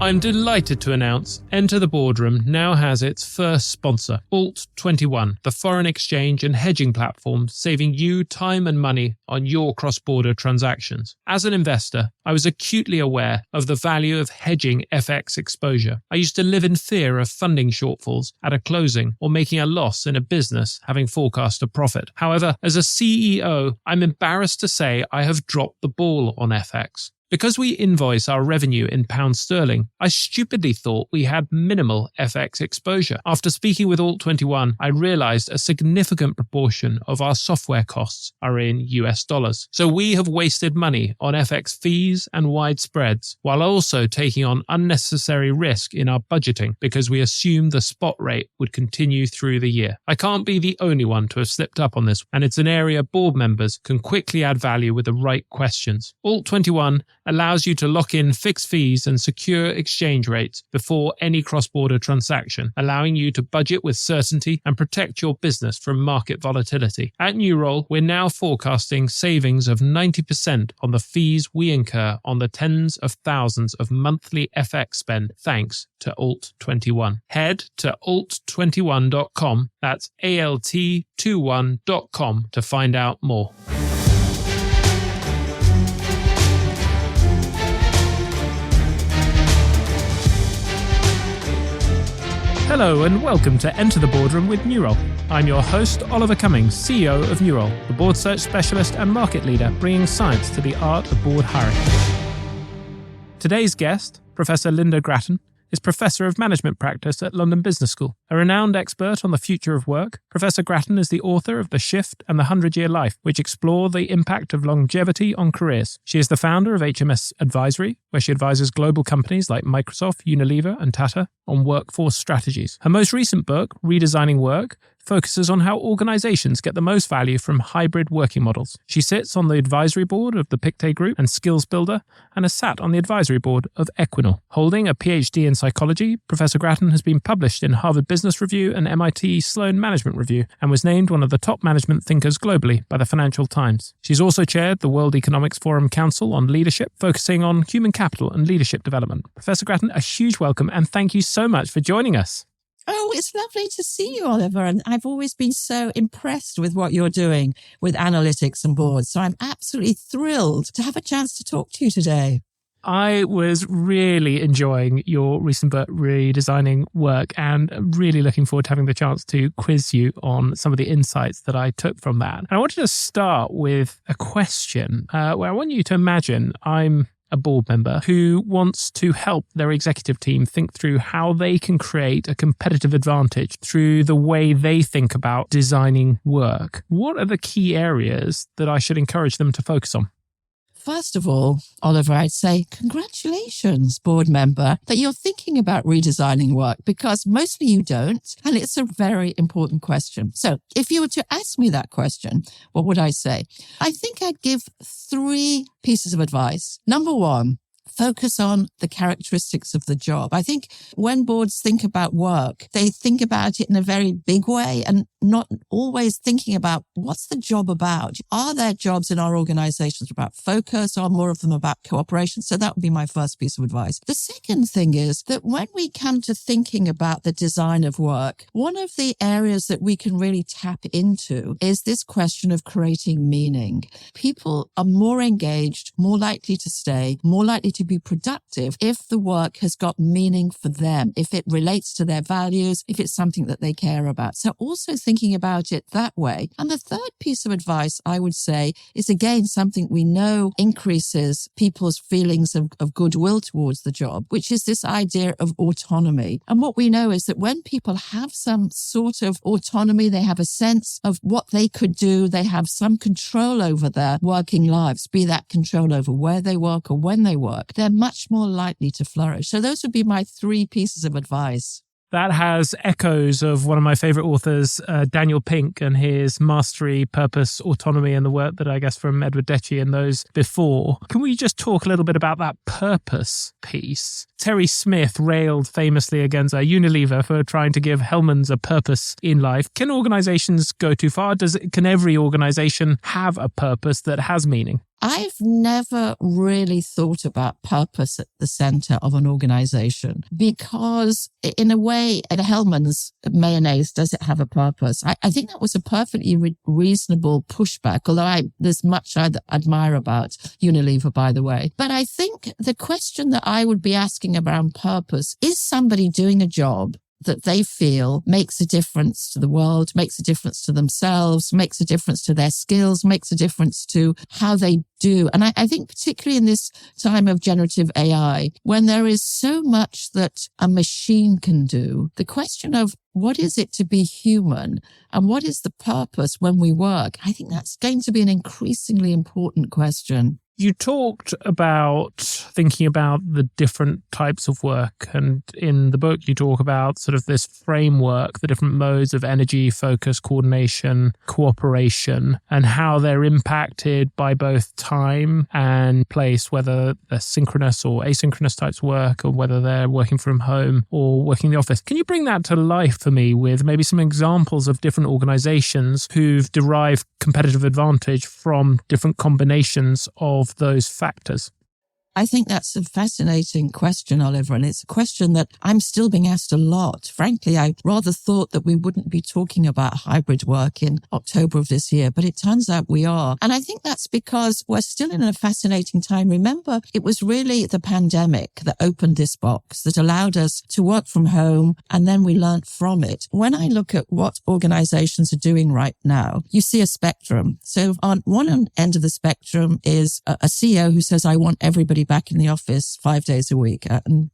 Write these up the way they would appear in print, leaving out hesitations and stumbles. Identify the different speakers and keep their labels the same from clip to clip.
Speaker 1: I'm delighted to announce Enter the Boardroom now has its first sponsor, Alt21, the foreign exchange and hedging platform saving you time and money on your cross-border transactions. As an investor, I was acutely aware of the value of hedging FX exposure. I used to live in fear of funding shortfalls at a closing or making a loss in a business having forecast a profit. However, as a CEO, I'm embarrassed to say I have dropped the ball on FX. Because we invoice our revenue in pound sterling, I stupidly thought we had minimal FX exposure. After speaking with Alt21, I realized a significant proportion of our software costs are in US dollars. So we have wasted money on FX fees and wide spreads, while also taking on unnecessary risk in our budgeting because we assumed the spot rate would continue through the year. I can't be the only one to have slipped up on this, and it's an area board members can quickly add value with the right questions. Alt21 allows you to lock in fixed fees and secure exchange rates before any cross-border transaction, allowing you to budget with certainty and protect your business from market volatility. At NewRoll, we're now forecasting savings of 90% on the fees we incur on the tens of thousands of monthly FX spend thanks to Alt21. Head to alt21.com, that's alt21.com to find out more. Hello and welcome to Enter the Boardroom with NewRoll. I'm your host, Oliver Cummings, CEO of NewRoll, the board search specialist and market leader bringing science to the art of board hiring. Today's guest, Professor Lynda Gratton, is Professor of Management Practice at London Business School. A renowned expert on the future of work, Professor Gratton is the author of The Shift and the 100-Year Life, which explore the impact of longevity on careers. She is the founder of HMS Advisory, where she advises global companies like Microsoft, Unilever, and Tata on workforce strategies. Her most recent book, Redesigning Work, focuses on how organizations get the most value from hybrid working models. She sits on the advisory board of the Pictet Group and Skills Builder and has sat on the advisory board of Equinor. Holding a PhD in psychology, Professor Gratton has been published in Harvard Business Review and MIT Sloan Management Review and was named one of the top management thinkers globally by the Financial Times. She's also chaired the World Economics Forum Council on Leadership, focusing on human capital and leadership development. Professor Gratton, a huge welcome and thank you so much for joining us.
Speaker 2: Oh, it's lovely to see you, Oliver. And I've always been so impressed with what you're doing with analytics and boards. So I'm absolutely thrilled to have a chance to talk to you today.
Speaker 1: I was really enjoying your recent book, Redesigning Work, and really looking forward to having the chance to quiz you on some of the insights that I took from that. And I wanted to start with a question where I want you to imagine I'm a board member who wants to help their executive team think through how they can create a competitive advantage through the way they think about designing work. What are the key areas that I should encourage them to focus on?
Speaker 2: First of all, Oliver, I'd say congratulations, board member, that you're thinking about redesigning work because mostly you don't. And it's a very important question. So if you were to ask me that question, what would I say? I think I'd give 3 pieces of advice. Number 1, focus on the characteristics of the job. I think when boards think about work, they think about it in a very big way and not always thinking about what's the job about. Are there jobs in our organizations about focus? Are more of them about cooperation? So that would be my first piece of advice. The second thing is that when we come to thinking about the design of work, one of the areas that we can really tap into is this question of creating meaning. People are more engaged, more likely to stay, more likely to be productive if the work has got meaning for them, if it relates to their values, if it's something that they care about. So also thinking about it that way. And the third piece of advice I would say is again something we know increases people's feelings of goodwill towards the job, which is this idea of autonomy. And what we know is that when people have some sort of autonomy, they have a sense of what they could do, they have some control over their working lives, be that control over where they work or when they work, they're much more likely to flourish. So those would be my 3 pieces of advice.
Speaker 1: That has echoes of one of my favorite authors, Daniel Pink, and his Mastery, Purpose, Autonomy, and the work that I guess from Edward Dechy and those before. Can we just talk a little bit about that purpose piece? Terry Smith railed famously against Unilever for trying to give Hellmann's a purpose in life. Can organizations go too far? Can every organization have a purpose that has meaning?
Speaker 2: I've never really thought about purpose at the center of an organization because in a way, at Hellman's mayonnaise, does it have a purpose? I think that was a perfectly reasonable pushback, although there's much I admire about Unilever, by the way. But I think the question that I would be asking around purpose is somebody doing a job that they feel makes a difference to the world, makes a difference to themselves, makes a difference to their skills, makes a difference to how they do. And I think particularly in this time of generative AI, when there is so much that a machine can do, the question of what is it to be human and what is the purpose when we work, I think that's going to be an increasingly important question.
Speaker 1: You talked about thinking about the different types of work, and in the book you talk about sort of this framework, the different modes of energy, focus, coordination, cooperation, and how they're impacted by both time and place, whether they're synchronous or asynchronous types of work, or whether they're working from home or working in the office. Can you bring that to life for me with maybe some examples of different organizations who've derived competitive advantage from different combinations of those factors?
Speaker 2: I think that's a fascinating question, Oliver, and it's a question that I'm still being asked a lot. Frankly, I rather thought that we wouldn't be talking about hybrid work in October of this year, but it turns out we are. And I think that's because we're still in a fascinating time. Remember, it was really the pandemic that opened this box, that allowed us to work from home, and then we learned from it. When I look at what organizations are doing right now, you see a spectrum. So on one end of the spectrum is a CEO who says, I want everybody back in the office 5 days a week. And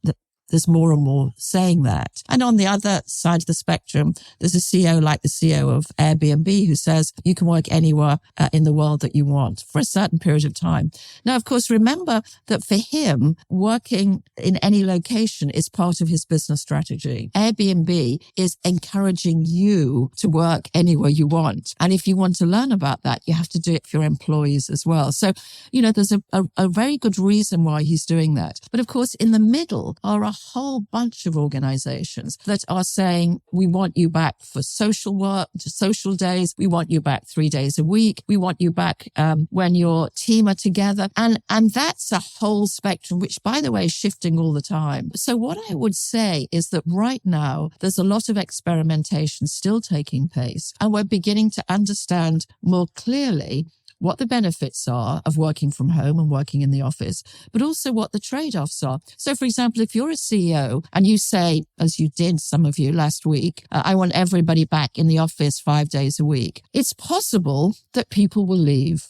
Speaker 2: there's more and more saying that. And on the other side of the spectrum, there's a CEO like the CEO of Airbnb who says you can work anywhere in the world that you want for a certain period of time. Now, of course, remember that for him, working in any location is part of his business strategy. Airbnb is encouraging you to work anywhere you want. And if you want to learn about that, you have to do it for your employees as well. So, there's a very good reason why he's doing that. But of course, in the middle are a whole bunch of organizations that are saying, we want you back for social work, social days. We want you back 3 days a week. We want you back when your team are together. And that's a whole spectrum, which, by the way, is shifting all the time. So what I would say is that right now, there's a lot of experimentation still taking place, and we're beginning to understand more clearly what the benefits are of working from home and working in the office, but also what the trade-offs are. So, for example, if you're a CEO and you say, as you did, some of you last week, I want everybody back in the office 5 days a week, it's possible that people will leave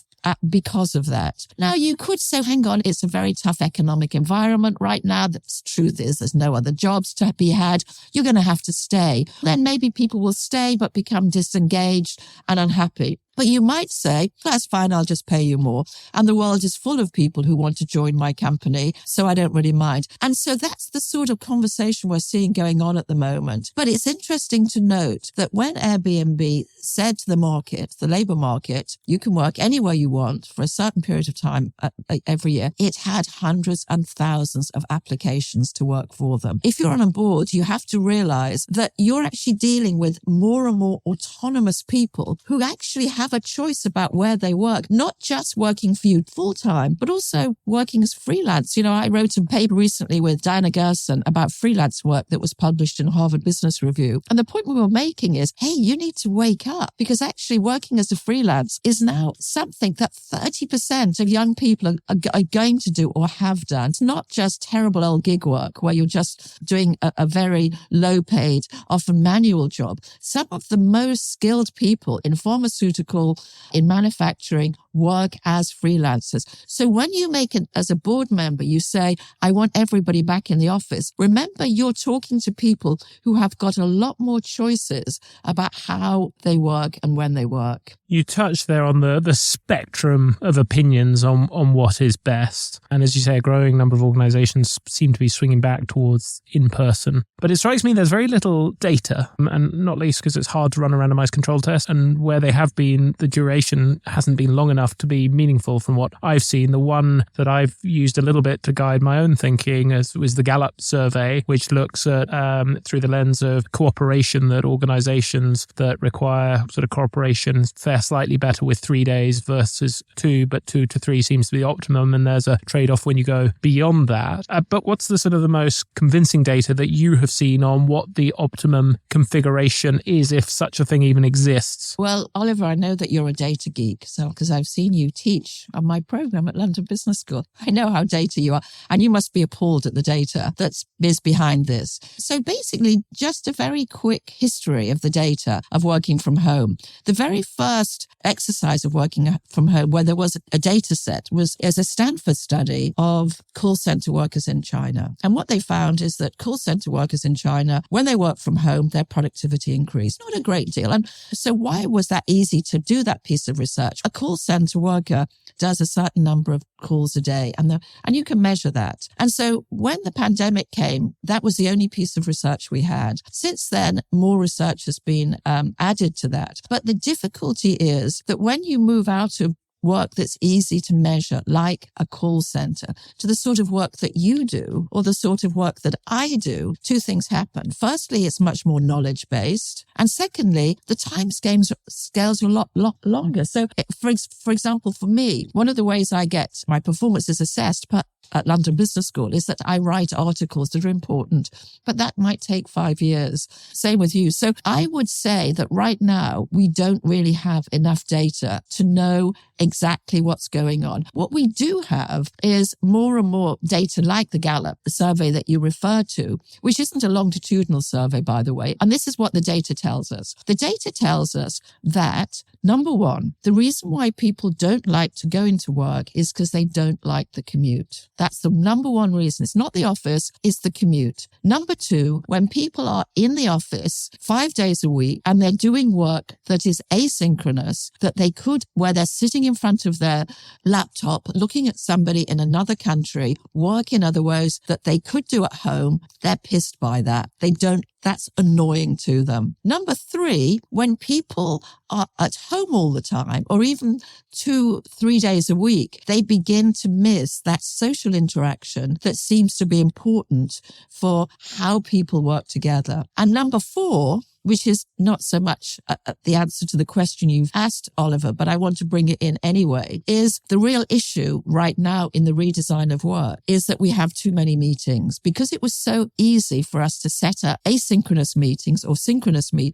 Speaker 2: because of that. Now, you could say, hang on, it's a very tough economic environment right now. The truth is there's no other jobs to be had. You're going to have to stay. Then maybe people will stay but become disengaged and unhappy. But you might say, that's fine, I'll just pay you more. And the world is full of people who want to join my company, so I don't really mind. And so that's the sort of conversation we're seeing going on at the moment. But it's interesting to note that when Airbnb said to the market, the labor market, you can work anywhere you want for a certain period of time every year, it had hundreds and thousands of applications to work for them. If you're on a board, you have to realize that you're actually dealing with more and more autonomous people who actually have a choice about where they work, not just working for you full time, but also working as freelance. I wrote a paper recently with Diana Gerson about freelance work that was published in Harvard Business Review. And the point we were making is, hey, you need to wake up, because actually working as a freelance is now something that 30% of young people are going to do or have done. It's not just terrible old gig work where you're just doing a very low paid, often manual job. Some of the most skilled people in pharmaceutical, in manufacturing, work as freelancers. So when you make it as a board member, you say, I want everybody back in the office. Remember, you're talking to people who have got a lot more choices about how they work and when they work.
Speaker 1: You touched there on the spectrum of opinions on what is best. And as you say, a growing number of organizations seem to be swinging back towards in-person. But it strikes me there's very little data, and not least because it's hard to run a randomized control test. And where they have been the duration hasn't been long enough to be meaningful from what I've seen. The one that I've used a little bit to guide my own thinking was the Gallup survey, which looks at through the lens of cooperation, that organizations that require sort of cooperation fare slightly better with 3 days versus 2, but 2 to 3 seems to be the optimum, and there's a trade-off when you go beyond that. But what's the sort of the most convincing data that you have seen on what the optimum configuration is, if such a thing even exists?
Speaker 2: Well, Oliver, I know that you're a data geek, so because I've seen you teach on my program at London Business School. I know how data you are, and you must be appalled at the data that is behind this. So basically, just a very quick history of the data of working from home. The very first exercise of working from home where there was a data set was as a Stanford study of call center workers in China. And what they found is that call center workers in China, when they work from home, their productivity increased. Not a great deal. And so why was that easy to do that piece of research? A call center worker does a certain number of calls a day, and you can measure that. And so when the pandemic came, that was the only piece of research we had. Since then, more research has been added to that. But the difficulty is that when you move out of work that's easy to measure, like a call center, to the sort of work that you do or the sort of work that I do, two things happen. Firstly, it's much more knowledge-based. And secondly, the time scales are a lot longer. So for example, for me, one of the ways I get my performance is assessed at London Business School is that I write articles that are important, but that might take 5 years. Same with you. So I would say that right now we don't really have enough data to know exactly what's going on. What we do have is more and more data like the Gallup, the survey that you referred to, which isn't a longitudinal survey, by the way. And this is what the data tells us. The data tells us that, number one, the reason why people don't like to go into work is because they don't like the commute. That's the number one reason. It's not the office, it's the commute. Number two, when people are in the office 5 days a week and they're doing work that is asynchronous, where they're sitting in front of their laptop, looking at somebody in another country, work in other ways that they could do at home, they're pissed by that. That's annoying to them. Number three, when people are at home all the time, or even 2-3 days a week, they begin to miss that social interaction that seems to be important for how people work together. And number four, which is not so much the answer to the question you've asked, Oliver, but I want to bring it in anyway, is the real issue right now in the redesign of work is that we have too many meetings. Because it was so easy for us to set up asynchronous meetings or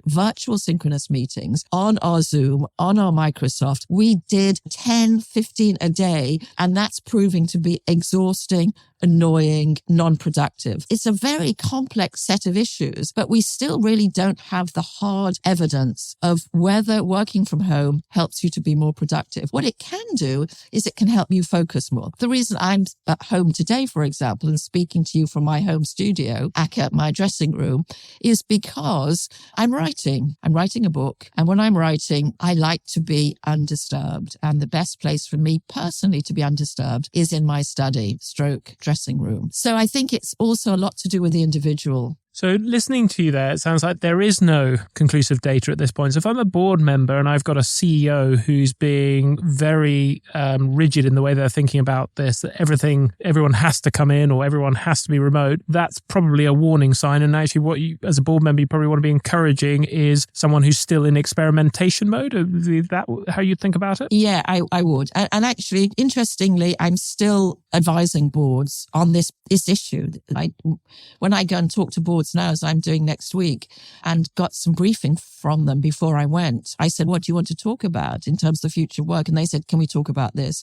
Speaker 2: virtual synchronous meetings on our Zoom, on our Microsoft. We did 10, 15 a day, and that's proving to be exhausting, annoying, non-productive. It's a very complex set of issues, but we still really don't have the hard evidence of whether working from home helps you to be more productive. What it can do is it can help you focus more. The reason I'm at home today, for example, and speaking to you from my home studio, Akka, my dressing room, is because I'm writing. I'm writing a book. And when I'm writing, I like to be undisturbed. And the best place for me personally to be undisturbed is in my study, dressing room. So I think it's also a lot to do with the individual.
Speaker 1: So listening to you there, it sounds like there is no conclusive data at this point. So if I'm a board member and I've got a CEO who's being very rigid in the way they're thinking about this, that everyone has to come in or everyone has to be remote, that's probably a warning sign. And actually what you, as a board member, you probably want to be encouraging is someone who's still in experimentation mode. Is that how you think about it?
Speaker 2: Yeah, I would. And actually, interestingly, I'm still advising boards on this issue. When I go and talk to boards now, as I'm doing next week, and got some briefing from them before I went, I said, what do you want to talk about in terms of the future of work? And they said, can we talk about this?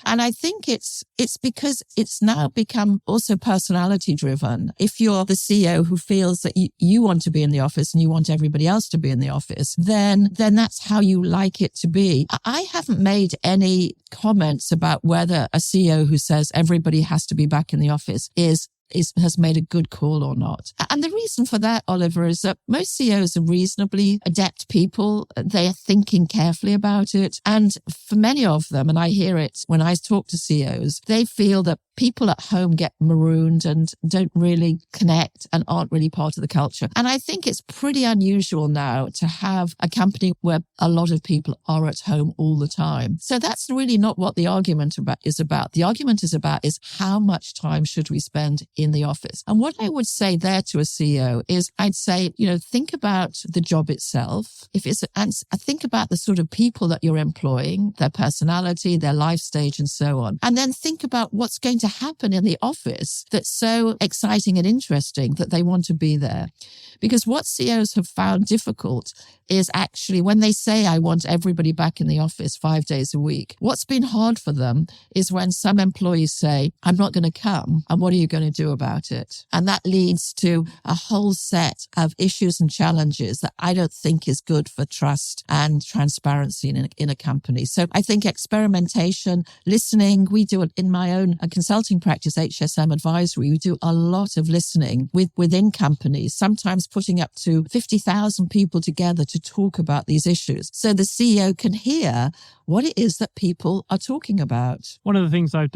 Speaker 2: And I think it's because it's now become also personality driven. If you're the CEO who feels that you want to be in the office and you want everybody else to be in the office, then that's how you like it to be. I haven't made any comments about whether a CEO who says everybody has to be back in the office is has made a good call or not. And the reason for that, Oliver, is that most CEOs are reasonably adept people. They are thinking carefully about it. And for many of them, and I hear it when I talk to CEOs, they feel that people at home get marooned and don't really connect and aren't really part of the culture. And I think it's pretty unusual now to have a company where a lot of people are at home all the time. So that's really not what the argument is about. The argument is how much time should we spend in the office? And what I would say there to a CEO is I'd say, think about the job itself. And think about the sort of people that you're employing, their personality, their life stage, and so on. And then think about what's going to happen in the office that's so exciting and interesting that they want to be there. Because what CEOs have found difficult is actually when they say, I want everybody back in the office 5 days a week, what's been hard for them is when some employees say, I'm not going to come. And what are you going to do about it? And that leads to a whole set of issues and challenges that I don't think is good for trust and transparency in a company. So I think experimentation, listening, we do it in my own consulting practice, HSM Advisory. We do a lot of listening within companies, sometimes putting up to 50,000 people together to talk about these issues. So the CEO can hear what it is that people are talking about.
Speaker 1: One of the things I've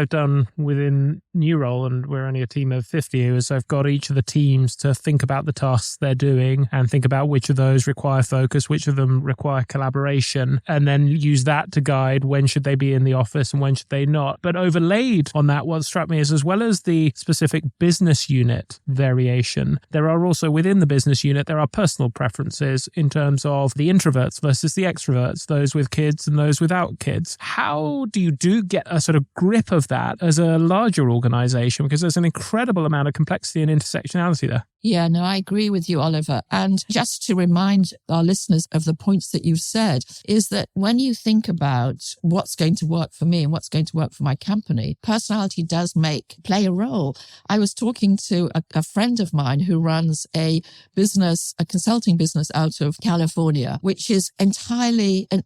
Speaker 1: done within New Role, and we're only a team of 50, is I've got each of the teams to think about the tasks they're doing and think about which of those require focus, which of them require collaboration, and then use that to guide when should they be in the office and when should they not. But overlaid on that, what struck me is as well as the specific business unit variation, there are also within the business unit, there are personal preferences in terms of the introverts versus the extroverts, those with kids and those without kids. How do you get a sort of grip of that as a larger organization? Because there's an incredible amount of complexity and intersectionality there.
Speaker 2: Yeah, no, I agree with you, Oliver. And just to remind our listeners of the points that you've said, is that when you think about what's going to work for me and what's going to work for my company, personality does play a role. I was talking to a friend of mine who runs a consulting business out of California, which is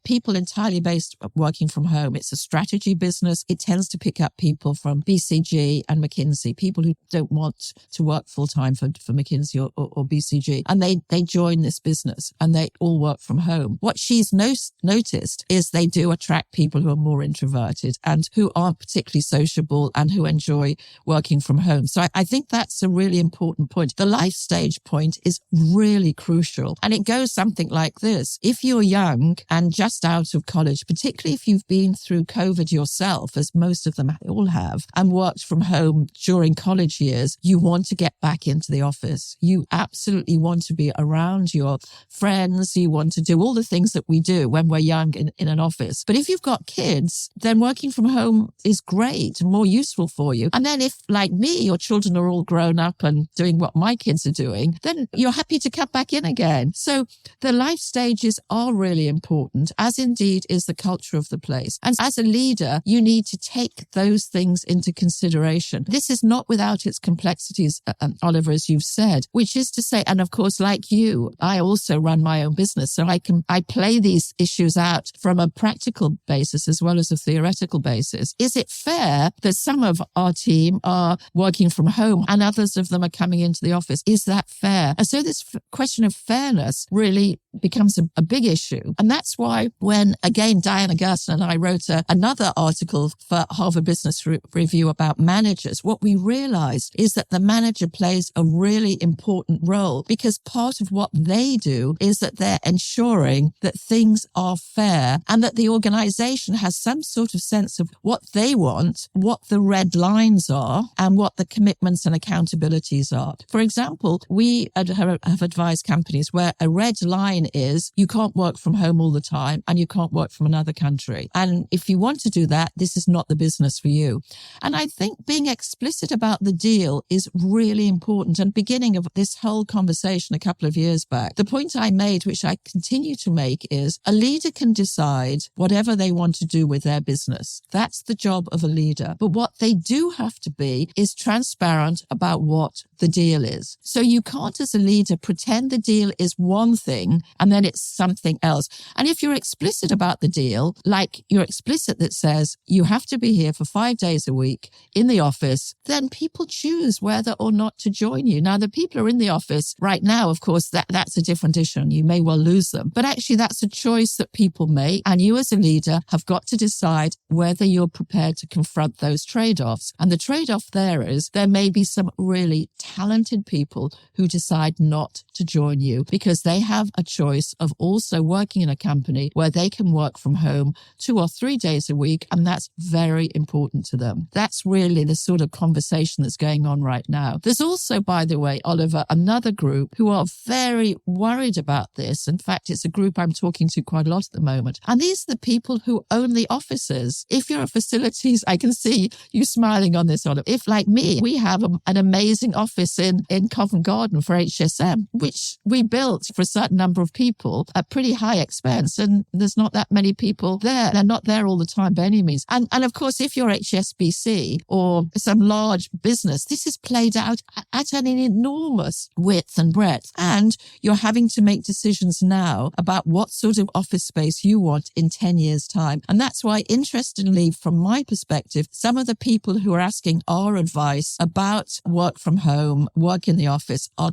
Speaker 2: people entirely based working from home. It's a strategy business. It tends to pick up people from BCG and McKinsey, people who don't want to work full time for McKinsey or BCG. And they join this business and they all work from home. What she's noticed is they do attract people who are more introverted and who aren't particularly sociable and who enjoy working from home. So I think that's a really important point. The life stage point is really crucial. And it goes something like this. If you're young and just out of college, particularly if you've been through COVID yourself, as most of them all have, and worked from home during college years, you want to get back into the office. You absolutely want to be around your friends. You want to do all the things that we do when we're young in an office. But if you've got kids, then working from home is great and more useful for you. And then if, like me, your children are all grown up and doing what my kids are doing, then you're happy to come back in again. So the life stages are really important, as indeed is the culture of the place. And as a leader, you need to take those things into consideration. This is not without its complexities, Oliver, as you've said, which is to say, and of course, like you, I also run my own business. So I play these issues out from a practical basis as well as a theoretical basis. Is it fair that some of our team are working from home and others of them are coming into the office? Is that fair? And so this question of fairness really becomes a big issue. And that's why when, again, Diana Gersten and I wrote another article for Harvard Business Review about managers, what we realized is that the manager plays a really important role because part of what they do is that they're ensuring that things are fair and that the organization has some sort of sense of what they want, what the red lines are, and what the commitments and accountabilities are. For example, we have advised companies where a red line is you can't work from home all the time and you can't work from another country. And if you want to do that, this is not the business for you. And I think being explicit about the deal is really important. And beginning of this whole conversation a couple of years back, the point I made, which I continue to make, is a leader can decide whatever they want to do with their business. That's the job of a leader. But what they do have to be is transparent about what the deal is. So you can't, as a leader, pretend the deal is one thing and then it's something else. And if you're explicit about the deal, like you're explicit that says you have to be here for 5 days a week in the office, then people choose whether or not to join you. Now, the people who are in the office right now, of course, that's a different issue and you may well lose them. But actually, that's a choice that people make. And you as a leader have got to decide whether you're prepared to confront those trade-offs. And the trade-off there is there may be some really talented people who decide not to join you because they have a choice of also working in a company where they can work from home 2 or 3 days a week. And that's very important to them. That's really the sort of conversation that's going on right now. There's also, by the way, Oliver, another group who are very worried about this. In fact, it's a group I'm talking to quite a lot at the moment. And these are the people who own the offices. If you're a facilities, I can see you smiling on this, Oliver. If, like me, we have an amazing office in Covent Garden for HSM, which we built for a certain number of people at pretty high expense. And there's not that many people there. They're not there all the time by any means. And of course, if you're HSBC or some large business, this is played out at an enormous width and breadth. And you're having to make decisions now about what sort of office space you want in 10 years' time. And that's why, interestingly, from my perspective, some of the people who are asking our advice about work from home, work in the office, are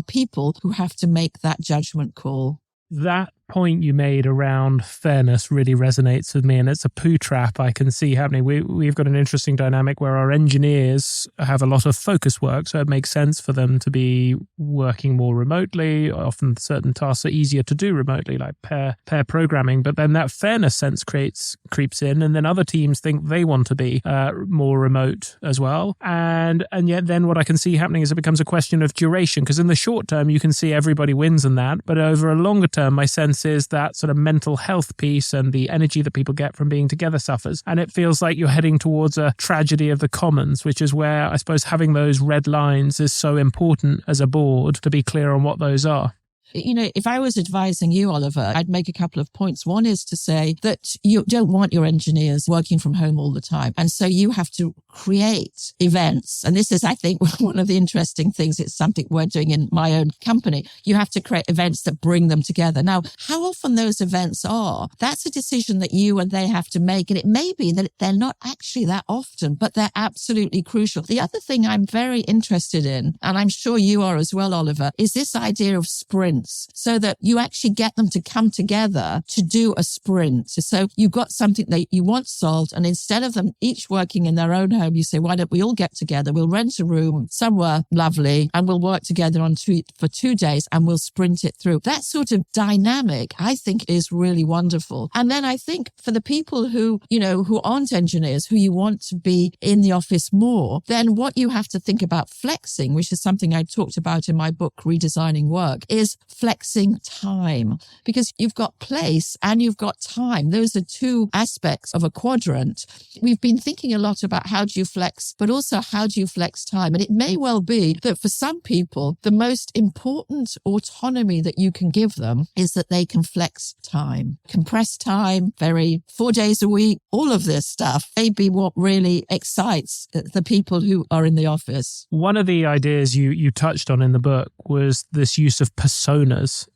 Speaker 2: people who have to make that judgment call.
Speaker 1: That point you made around fairness really resonates with me, and it's a poo trap I can see happening. We've got an interesting dynamic where our engineers have a lot of focus work, so it makes sense for them to be working more remotely. Often certain tasks are easier to do remotely, like pair programming, but then that fairness sense creeps in, and then other teams think they want to be more remote as well. And yet then what I can see happening is it becomes a question of duration, because in the short term you can see everybody wins in that, but over a longer term my sense is that sort of mental health piece and the energy that people get from being together suffers. And it feels like you're heading towards a tragedy of the commons, which is where I suppose having those red lines is so important as a board to be clear on what those are.
Speaker 2: You know, if I was advising you, Oliver, I'd make a couple of points. One is to say that you don't want your engineers working from home all the time. And so you have to create events. And this is, I think, one of the interesting things. It's something we're doing in my own company. You have to create events that bring them together. Now, how often those events are, that's a decision that you and they have to make. And it may be that they're not actually that often, but they're absolutely crucial. The other thing I'm very interested in, and I'm sure you are as well, Oliver, is this idea of sprints, so that you actually get them to come together to do a sprint. So you've got something that you want solved, and instead of them each working in their own home, you say, why don't we all get together? We'll rent a room somewhere lovely and we'll work together for 2 days and we'll sprint it through. That sort of dynamic, I think, is really wonderful. And then I think for the people who aren't engineers, who you want to be in the office more, then what you have to think about flexing, which is something I talked about in my book, Redesigning Work, is flexing time, because you've got place and you've got time. Those are two aspects of a quadrant. We've been thinking a lot about how do you flex, but also how do you flex time? And it may well be that for some people, the most important autonomy that you can give them is that they can flex time, compress time, 4 days a week. All of this stuff may be what really excites the people who are in the office.
Speaker 1: One of the ideas you touched on in the book was this use of personas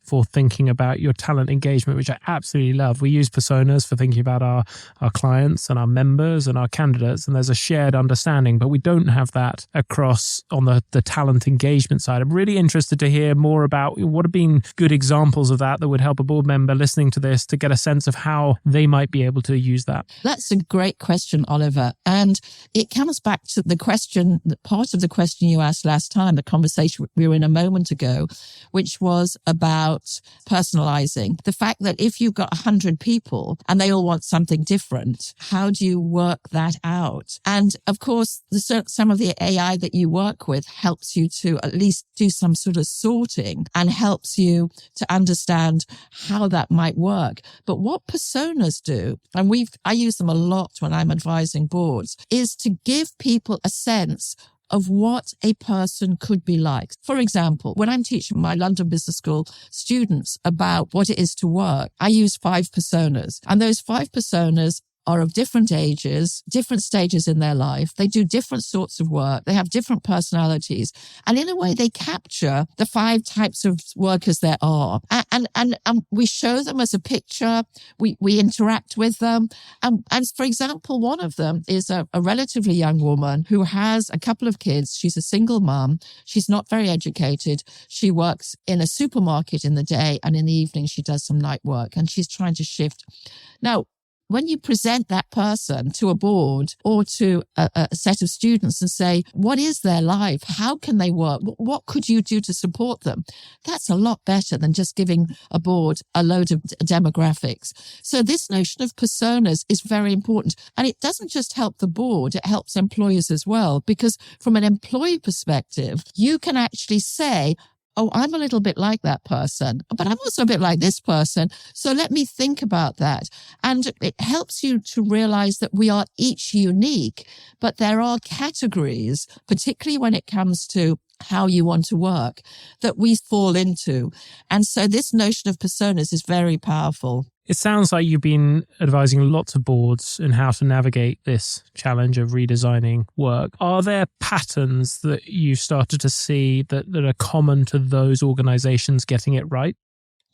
Speaker 1: for thinking about your talent engagement, which I absolutely love. We use personas for thinking about our clients and our members and our candidates, and there's a shared understanding, but we don't have that across on the talent engagement side. I'm really interested to hear more about what have been good examples of that would help a board member listening to this to get a sense of how they might be able to use that.
Speaker 2: That's a great question, Oliver. And it comes back to the question, part of the question you asked last time, the conversation we were in a moment ago, which was about personalizing. The fact that if you've got 100 people and they all want something different, how do you work that out? And of course, some of the AI that you work with helps you to at least do some sort of sorting and helps you to understand how that might work. But what personas do, and I use them a lot when I'm advising boards, is to give people a sense of what a person could be like. For example, when I'm teaching my London Business School students about what it is to work, I use 5 personas. And those 5 personas are of different ages, different stages in their life. They do different sorts of work. They have different personalities. And in a way, they capture the 5 types of workers there are. And we show them as a picture. We interact with them. And for example, one of them is a relatively young woman who has a couple of kids. She's a single mom. She's not very educated. She works in a supermarket in the day, and in the evening she does some night work, and she's trying to shift. Now, when you present that person to a board or to a set of students and say, what is their life? How can they work? What could you do to support them? That's a lot better than just giving a board a load of demographics. So this notion of personas is very important. And it doesn't just help the board, it helps employers as well, because from an employee perspective, you can actually say, oh, I'm a little bit like that person, but I'm also a bit like this person. So let me think about that. And it helps you to realize that we are each unique, but there are categories, particularly when it comes to how you want to work, that we fall into. And so this notion of personas is very powerful.
Speaker 1: It sounds like you've been advising lots of boards in how to navigate this challenge of redesigning work. Are there patterns that you've started to see that are common to those organizations getting it right?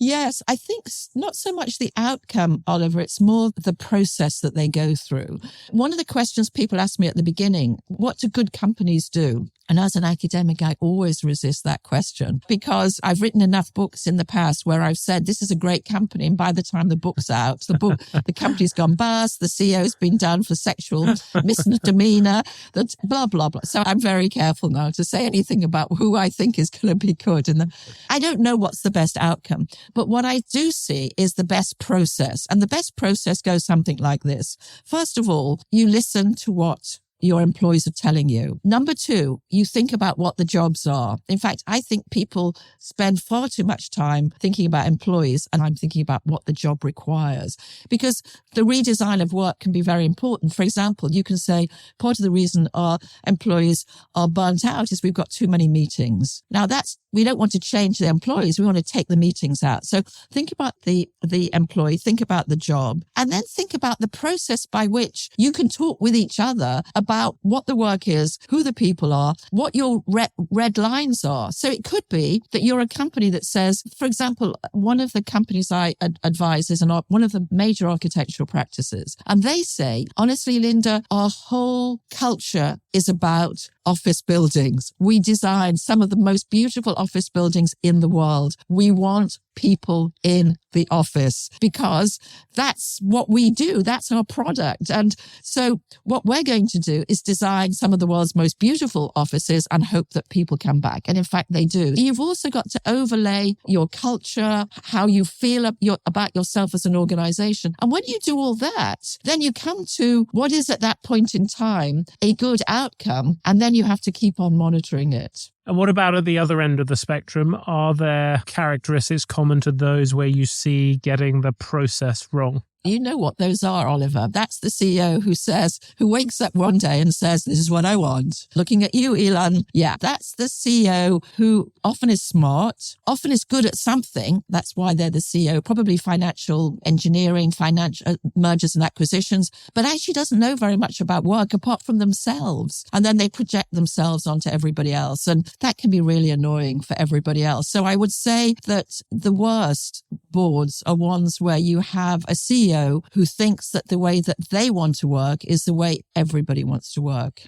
Speaker 2: Yes, I think not so much the outcome, Oliver, it's more the process that they go through. One of the questions people ask me at the beginning, what do good companies do? And as an academic, I always resist that question because I've written enough books in the past where I've said, this is a great company. And by the time the book's out, the company's gone bust, the CEO's been done for sexual misdemeanor, that blah, blah, blah. So I'm very careful now to say anything about who I think is going to be good. And I don't know what's the best outcome. But what I do see is the best process. And the best process goes something like this. First of all, you listen to what your employees are telling you. Number 2, you think about what the jobs are. In fact, I think people spend far too much time thinking about employees, and I'm thinking about what the job requires, because the redesign of work can be very important. For example, you can say part of the reason our employees are burnt out is we've got too many meetings. Now we don't want to change the employees. We want to take the meetings out. So think about the employee, think about the job, and then think about the process by which you can talk with each other about what the work is, who the people are, what your red lines are. So it could be that you're a company that says, for example, one of the companies I advise is one of the major architectural practices. And they say, honestly, Lynda, our whole culture is about office buildings. We design some of the most beautiful office buildings in the world. We want people in the office because that's what we do. That's our product. And so what we're going to do is design some of the world's most beautiful offices and hope that people come back. And in fact, they do. You've also got to overlay your culture, how you feel about yourself as an organization. And when you do all that, then you come to what is at that point in time a good outcome. And then you have to keep on monitoring it.
Speaker 1: And what about at the other end of the spectrum? Are there characteristics common to those where you see getting the process wrong?
Speaker 2: You know what those are, Oliver. That's the CEO who wakes up one day and says, this is what I want. Looking at you, Elon. Yeah, that's the CEO who often is smart, often is good at something. That's why they're the CEO, probably financial engineering, financial mergers and acquisitions, but actually doesn't know very much about work apart from themselves. And then they project themselves onto everybody else. And that can be really annoying for everybody else. So I would say that the worst boards are ones where you have a CEO who thinks that the way that they want to work is the way everybody wants to work.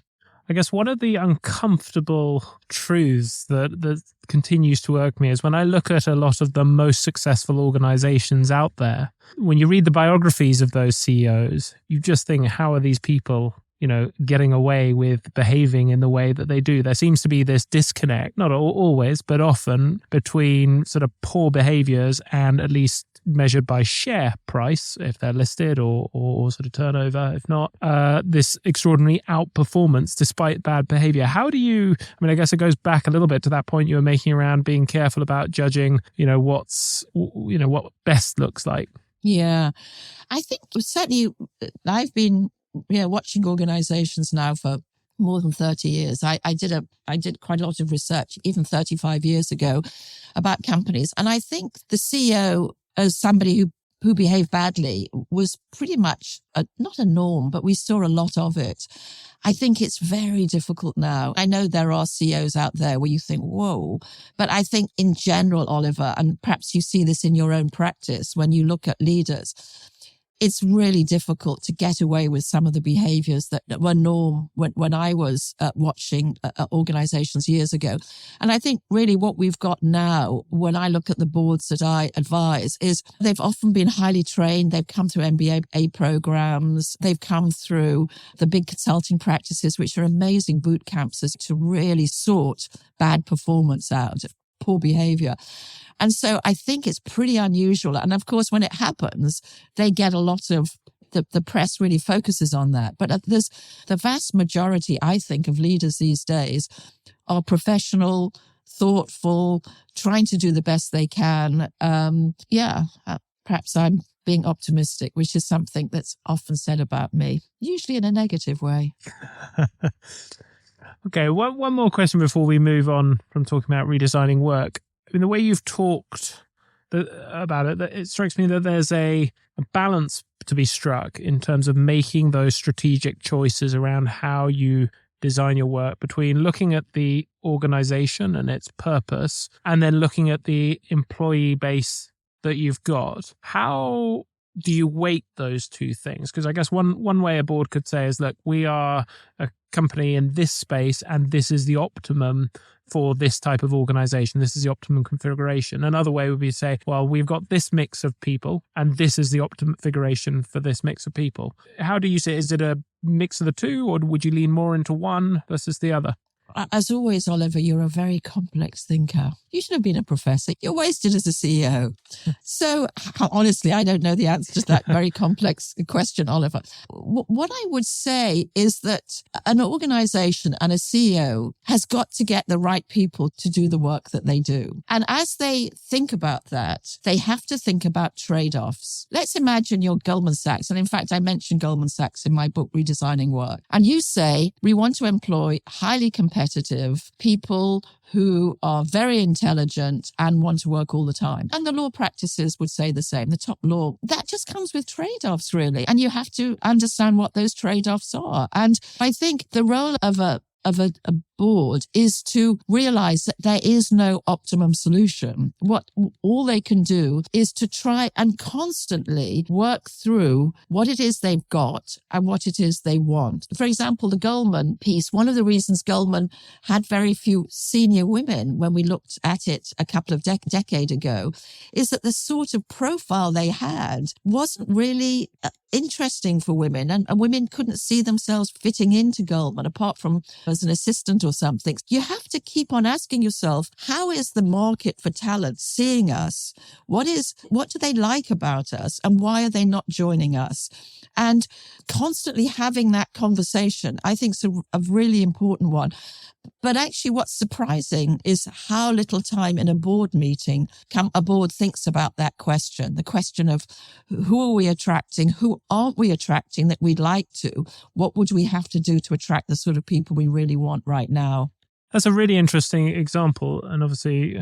Speaker 1: I guess one of the uncomfortable truths that continues to irk me is when I look at a lot of the most successful organizations out there, when you read the biographies of those CEOs, you just think, how are these people getting away with behaving in the way that they do? There seems to be this disconnect, not always, but often, between sort of poor behaviors and, at least measured by share price, if they're listed, or sort of turnover, if not, this extraordinary outperformance despite bad behavior. How do you, I guess it goes back a little bit to that point you were making around being careful about judging, what best looks like.
Speaker 2: Yeah, I think certainly I've been watching organizations now for more than 30 years. I did quite a lot of research, even 35 years ago, about companies. And I think the CEO, as somebody who behaved badly was pretty much not a norm, but we saw a lot of it. I think it's very difficult now. I know there are CEOs out there where you think, whoa, but I think in general, Oliver, and perhaps you see this in your own practice when you look at leaders, it's really difficult to get away with some of the behaviors that were norm when I was watching organizations years ago. And I think really what we've got now, when I look at the boards that I advise, is they've often been highly trained. They've come through MBA programs. They've come through the big consulting practices, which are amazing boot camps to really sort bad performance out, poor behavior. And so I think it's pretty unusual. And of course, when it happens, they get a lot of, the press really focuses on that. But there's the vast majority, I think, of leaders these days are professional, thoughtful, trying to do the best they can. Perhaps I'm being optimistic, which is something that's often said about me, usually in a negative way.
Speaker 1: Okay, one more question before we move on from talking about redesigning work. I mean, the way you've talked about it, it strikes me that there's a balance to be struck in terms of making those strategic choices around how you design your work, between looking at the organization and its purpose and then looking at the employee base that you've got. How do you weight those two things? Because I guess one way a board could say is, look, we are a company in this space and this is the optimum for this type of organization. This is the optimum configuration. Another way would be to say, well, we've got this mix of people and this is the optimum configuration for this mix of people. How do you say, is it a mix of the two, or would you lean more into one versus the other?
Speaker 2: As always, Oliver, you're a very complex thinker. You should have been a professor. You're wasted as a CEO. So honestly, I don't know the answer to that very complex question, Oliver. What I would say is that an organization and a CEO has got to get the right people to do the work that they do. And as they think about that, they have to think about trade-offs. Let's imagine you're Goldman Sachs. And in fact, I mentioned Goldman Sachs in my book, Redesigning Work. And you say, we want to employ highly competitive people who are very intelligent and want to work all the time. And the law practices would say the same. The top law, that just comes with trade-offs, really. And you have to understand what those trade-offs are. And I think the role of a board is to realize that there is no optimum solution. What all they can do is to try and constantly work through what it is they've got and what it is they want. For example, the Goldman piece, one of the reasons Goldman had very few senior women when we looked at it a couple of decades ago is that the sort of profile they had wasn't really interesting for women, and women couldn't see themselves fitting into Goldman apart from as an assistant or something. You have to keep on asking yourself, how is the market for talent seeing us? What do they like about us, and why are they not joining us? And constantly having that conversation, I think, is a really important one. But actually what's surprising is how little time in a board meeting a board thinks about that question, the question of who are we attracting, who aren't we attracting that we'd like to, what would we have to do to attract the sort of people we really want right now.
Speaker 1: That's a really interesting example. And obviously,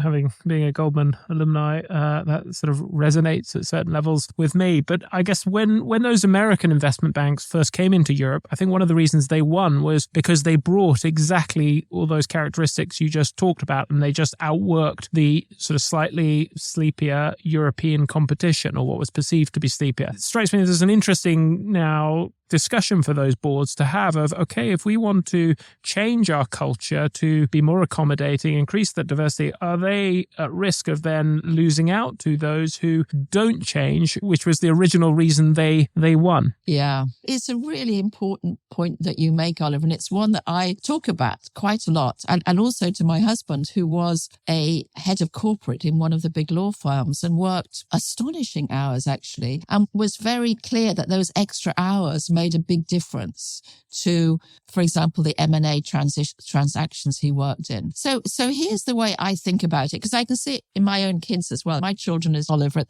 Speaker 1: being a Goldman alumni, that sort of resonates at certain levels with me. But I guess when those American investment banks first came into Europe, I think one of the reasons they won was because they brought exactly all those characteristics you just talked about, and they just outworked the sort of slightly sleepier European competition, or what was perceived to be sleepier. It strikes me as there's an interesting now discussion for those boards to have of, okay, if we want to change our culture to be more accommodating, increase that diversity, are they at risk of then losing out to those who don't change, which was the original reason they won?
Speaker 2: Yeah, it's a really important point that you make, Oliver, and it's one that I talk about quite a lot, and also to my husband, who was a head of corporate in one of the big law firms and worked astonishing hours, actually, and was very clear that those extra hours made a big difference to, for example, the M&A transactions he worked in. So here's the way I think about it, because I can see it in my own kids as well. My children, as Oliver,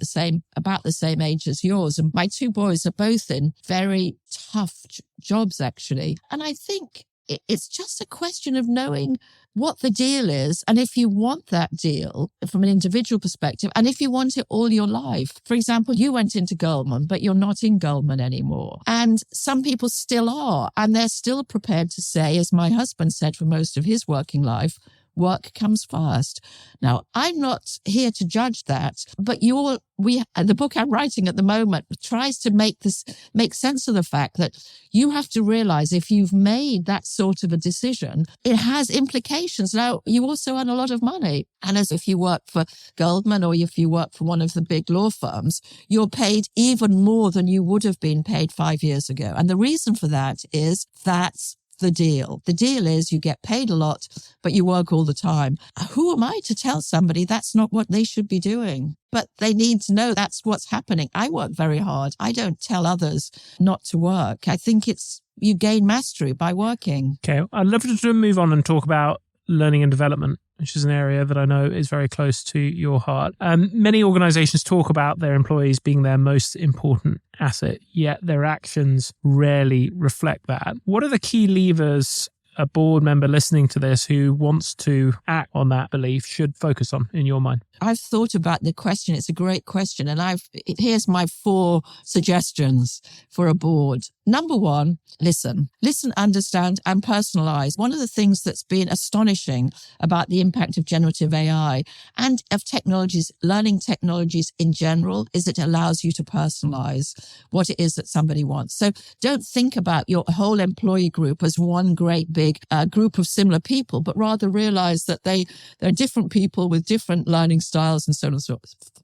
Speaker 2: about the same age as yours, and my two boys are both in very tough jobs, actually. And I think it's just a question of knowing what the deal is, and if you want that deal from an individual perspective, and if you want it all your life. For example, you went into Goldman, but you're not in Goldman anymore. And some people still are, and they're still prepared to say, as my husband said for most of his working life, work comes first. Now, I'm not here to judge that, but the book I'm writing at the moment tries to make sense of the fact that you have to realize if you've made that sort of a decision, it has implications. Now, you also earn a lot of money. And as if you work for Goldman or if you work for one of the big law firms, you're paid even more than you would have been paid 5 years ago. And the reason for that is that's the deal. The deal is you get paid a lot, but you work all the time. Who am I to tell somebody that's not what they should be doing? But they need to know that's what's happening. I work very hard. I don't tell others not to work. I think you gain mastery by working.
Speaker 1: Okay, I'd love to move on and talk about learning and development, which is an area that I know is very close to your heart. Many organizations talk about their employees being their most important asset, yet their actions rarely reflect that. What are the key levers a board member listening to this who wants to act on that belief should focus on, in your mind?
Speaker 2: I've thought about the question. It's a great question. And here's my 4 suggestions for a board. Number 1, listen, understand, and personalize. One of the things that's been astonishing about the impact of generative AI and of technologies, learning technologies in general, is it allows you to personalize what it is that somebody wants. So don't think about your whole employee group as one great big group of similar people, but rather realize that they're different people with different learning styles and so on and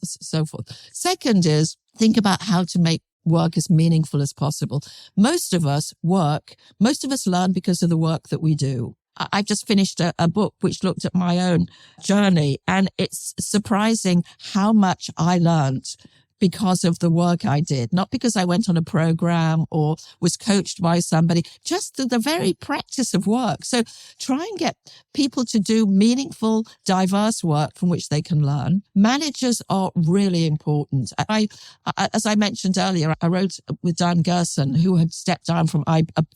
Speaker 2: so forth. Second is think about how to make work as meaningful as possible. Most of us learn because of the work that we do. I've just finished a book which looked at my own journey, and it's surprising how much I learned because of the work I did, not because I went on a program or was coached by somebody, just the very practice of work. So try and get people to do meaningful, diverse work from which they can learn. Managers are really important. As I mentioned earlier, I wrote with Diane Gerson, who had stepped down from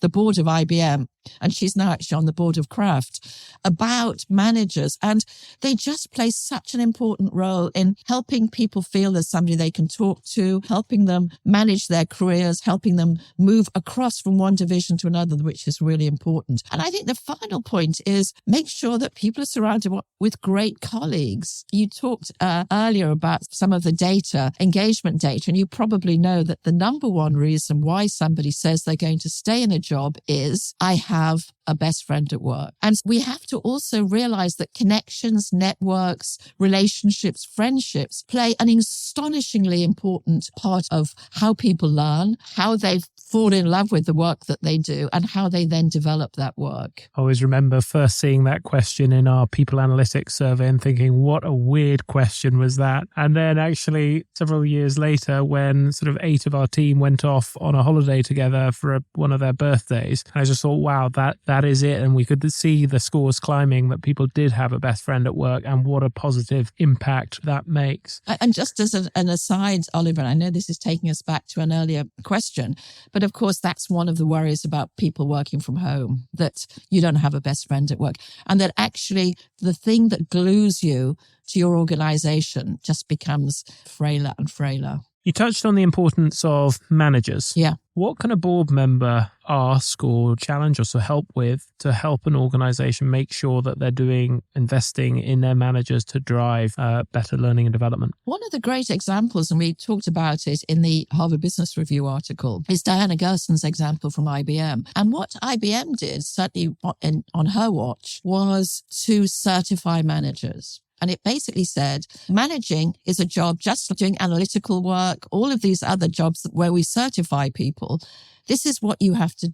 Speaker 2: the board of IBM, and she's now actually on the board of Kraft, about managers. And they just play such an important role in helping people feel there's somebody they can talk to, helping them manage their careers, helping them move across from one division to another, which is really important. And I think the final point is make sure that people are surrounded with great colleagues. You talked earlier about some of the data, engagement data, and you probably know that the number one reason why somebody says they're going to stay in a job is I have a best friend at work. And we have to also realize that connections, networks, relationships, friendships play an astonishingly important part of how people learn, how they fall in love with the work that they do, and how they then develop that work.
Speaker 1: I always remember first seeing that question in our people analytics survey and thinking, what a weird question was that? And then actually several years later, when sort of 8 of our team went off on a holiday together for one of their birthdays, I just thought, wow, that is it. And we could see the scores climbing that people did have a best friend at work, and what a positive impact that makes.
Speaker 2: And just as an aside, Oliver, I know this is taking us back to an earlier question, but of course, that's one of the worries about people working from home, that you don't have a best friend at work, and that actually the thing that glues you to your organization just becomes frailer and frailer.
Speaker 1: You touched on the importance of managers.
Speaker 2: Yeah.
Speaker 1: What can a board member ask or challenge us or help with to help an organization make sure that they're investing in their managers to drive better learning and development? One
Speaker 2: of the great examples, and we talked about it in the Harvard Business Review article, is Diana Gerson's example from IBM. And what IBM did, certainly on her watch, was to certify managers. And it basically said, managing is a job just like doing analytical work, all of these other jobs where we certify people. This is what you have to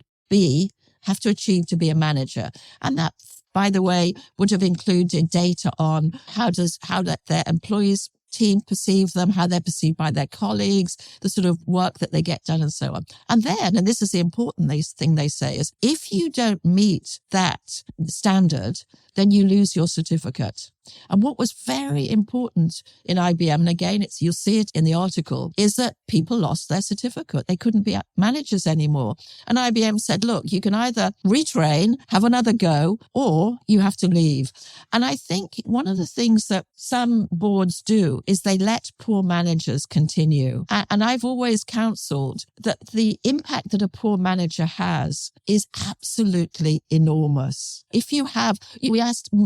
Speaker 2: achieve to be a manager. And that, by the way, would have included data on how their employees team perceive them, how they're perceived by their colleagues, the sort of work that they get done, and so on. And then, and this is the important thing they say, is if you don't meet that standard, then you lose your certificate. And what was very important in IBM, and again, you'll see it in the article, is that people lost their certificate. They couldn't be managers anymore. And IBM said, look, you can either retrain, have another go, or you have to leave. And I think one of the things that some boards do is they let poor managers continue. And I've always counseled that the impact that a poor manager has is absolutely enormous. If you have,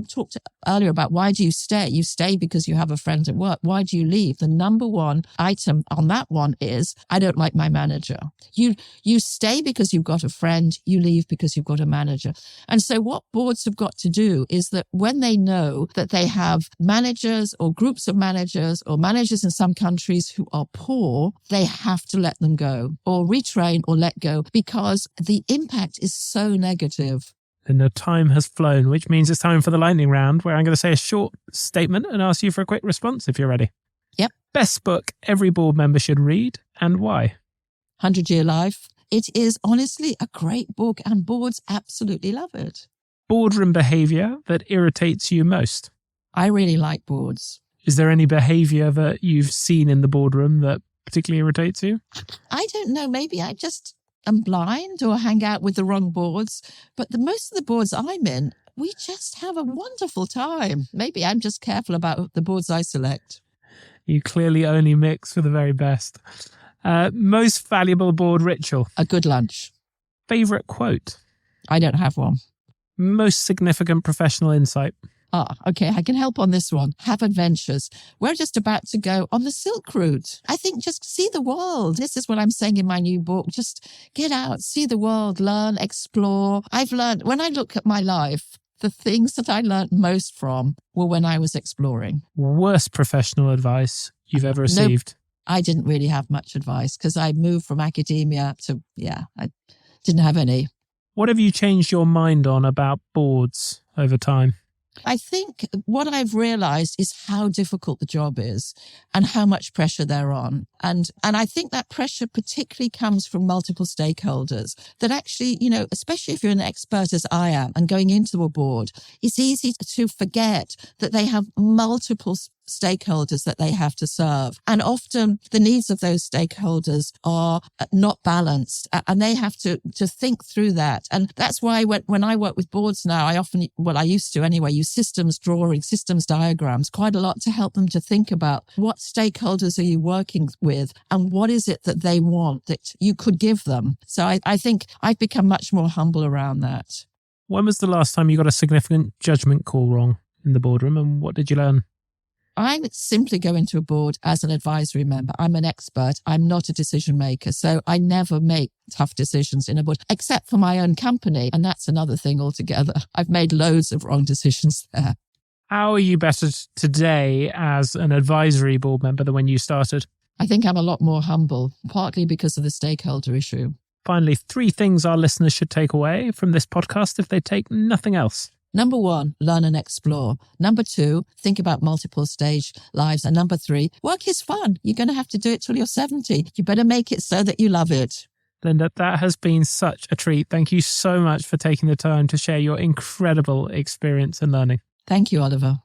Speaker 2: talked earlier about why do you stay? You stay because you have a friend at work. Why do you leave? The number one item on that one is, I don't like my manager. You stay because you've got a friend. You leave because you've got a manager. And so what boards have got to do is that when they know that they have managers or groups of managers or managers in some countries who are poor, they have to let them go or retrain or let go because the impact is so negative.
Speaker 1: And the time has flown, which means it's time for the lightning round, where I'm going to say a short statement and ask you for a quick response if you're ready.
Speaker 2: Yep.
Speaker 1: Best book every board member should read and why?
Speaker 2: 100-Year Life. It is honestly a great book and boards absolutely love it.
Speaker 1: Boardroom behaviour that irritates you most?
Speaker 2: I really like boards.
Speaker 1: Is there any behaviour that you've seen in the boardroom that particularly irritates you?
Speaker 2: I don't know. Maybe I'm blind or hang out with the wrong boards. But most of the boards I'm in, we just have a wonderful time. Maybe I'm just careful about the boards I select.
Speaker 1: You clearly only mix for the very best. Most valuable board ritual?
Speaker 2: A good lunch.
Speaker 1: Favourite quote?
Speaker 2: I don't have one.
Speaker 1: Most significant professional insight?
Speaker 2: Okay, I can help on this one. Have adventures. We're just about to go on the Silk Route. I think just see the world. This is what I'm saying in my new book. Just get out, see the world, learn, explore. I've learned, when I look at my life, the things that I learned most from were when I was exploring.
Speaker 1: Worst professional advice you've ever received?
Speaker 2: No, I didn't really have much advice because I moved from academia to, I didn't have any.
Speaker 1: What have you changed your mind on about boards over time?
Speaker 2: I think what I've realized is how difficult the job is and how much pressure they're on. And I think that pressure particularly comes from multiple stakeholders that actually, especially if you're an expert as I am and going into a board, it's easy to forget that they have multiple stakeholders that they have to serve. And often the needs of those stakeholders are not balanced and they have to think through that. And that's why when I work with boards now, I used to anyway, use systems drawing, systems diagrams, quite a lot to help them to think about what stakeholders are you working with and what is it that they want that you could give them. So I think I've become much more humble around that.
Speaker 1: When was the last time you got a significant judgment call wrong in the boardroom and what did you learn?
Speaker 2: I simply go into a board as an advisory member. I'm an expert. I'm not a decision maker. So I never make tough decisions in a board, except for my own company. And that's another thing altogether. I've made loads of wrong decisions there.
Speaker 1: How are you better today as an advisory board member than when you started?
Speaker 2: I think I'm a lot more humble, partly because of the stakeholder issue.
Speaker 1: Finally, 3 things our listeners should take away from this podcast if they take nothing else.
Speaker 2: Number 1, learn and explore. Number 2, think about multiple stage lives. And number 3, work is fun. You're going to have to do it till you're 70. You better make it so that you love it.
Speaker 1: Lynda, that has been such a treat. Thank you so much for taking the time to share your incredible experience and learning.
Speaker 2: Thank you, Oliver.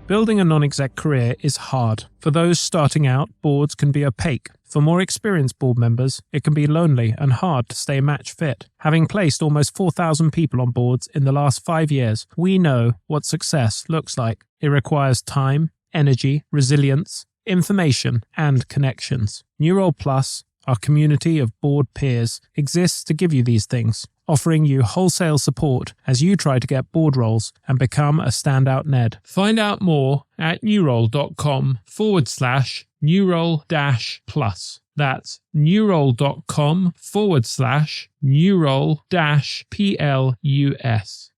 Speaker 1: Building a non-exec career is hard. For those starting out, boards can be opaque. For more experienced board members, it can be lonely and hard to stay match fit. Having placed almost 4,000 people on boards in the last 5 years, we know what success looks like. It requires time, energy, resilience, information, and connections. New Role Plus, our community of board peers, exists to give you these things, offering you wholesale support as you try to get board roles and become a standout Ned. Find out more at newrole.com/newrole-plus. That's newrole.com/newrole-plus.